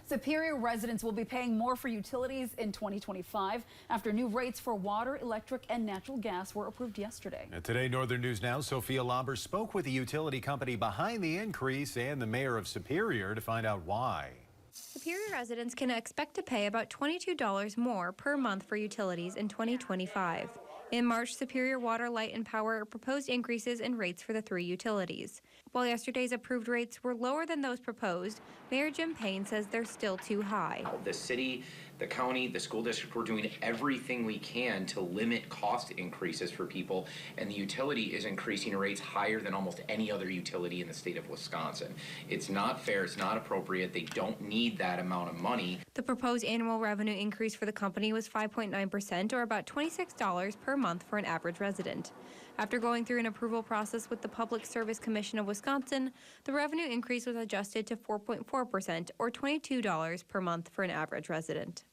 Superior residents will be paying more for utilities in 2025 after new rates for water, electric, and natural gas were approved yesterday. And today, Northern News Now, Sophia Lauber spoke with the utility company behind the increase and the mayor of Superior to find out why. Superior residents can expect to pay about $22 more per month for utilities in 2025. In March, Superior Water, Light and Power proposed increases in rates for the three utilities. While yesterday's approved rates were lower than those proposed, Mayor Jim Payne says they're still too high. The city, the county, the school district, we're doing everything we can to limit cost increases for people, and the utility is increasing rates higher than almost any other utility in the state of Wisconsin. It's not fair, it's not appropriate, they don't need that amount of money. The proposed annual revenue increase for the company was 5.9%, or about $26 per month for an average resident. After going through an approval process with the Public Service Commission of Wisconsin, the revenue increase was adjusted to 4.4%, or $22 per month for an average resident.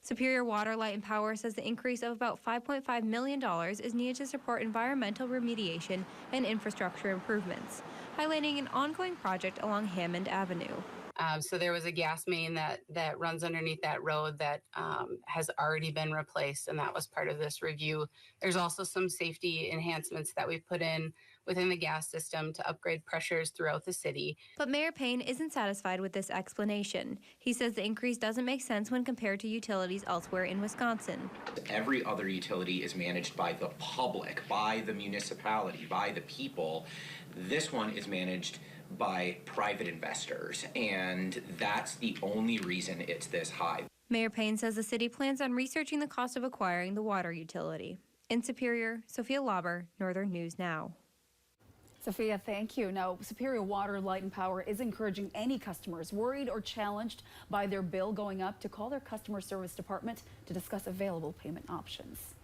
Superior Water, Light and Power says the increase of about $5.5 million is needed to support environmental remediation and infrastructure improvements, highlighting an ongoing project along Hammond Avenue. So there was a gas main that runs underneath that road that has already been replaced, and that was part of this review. There's also some safety enhancements that we've put in within the gas system to upgrade pressures throughout the city. But Mayor Payne isn't satisfied with this explanation. He says the increase doesn't make sense when compared to utilities elsewhere in Wisconsin. Every other utility is managed by the public, by the municipality, by the people. This one is managed by private investors, and that's the only reason it's this high. Mayor Payne says the city plans on researching the cost of acquiring the water utility. In Superior, Sophia Lauber, Northern News Now. Sophia, thank you. Now, Superior Water, Light and Power is encouraging any customers worried or challenged by their bill going up to call their customer service department to discuss available payment options.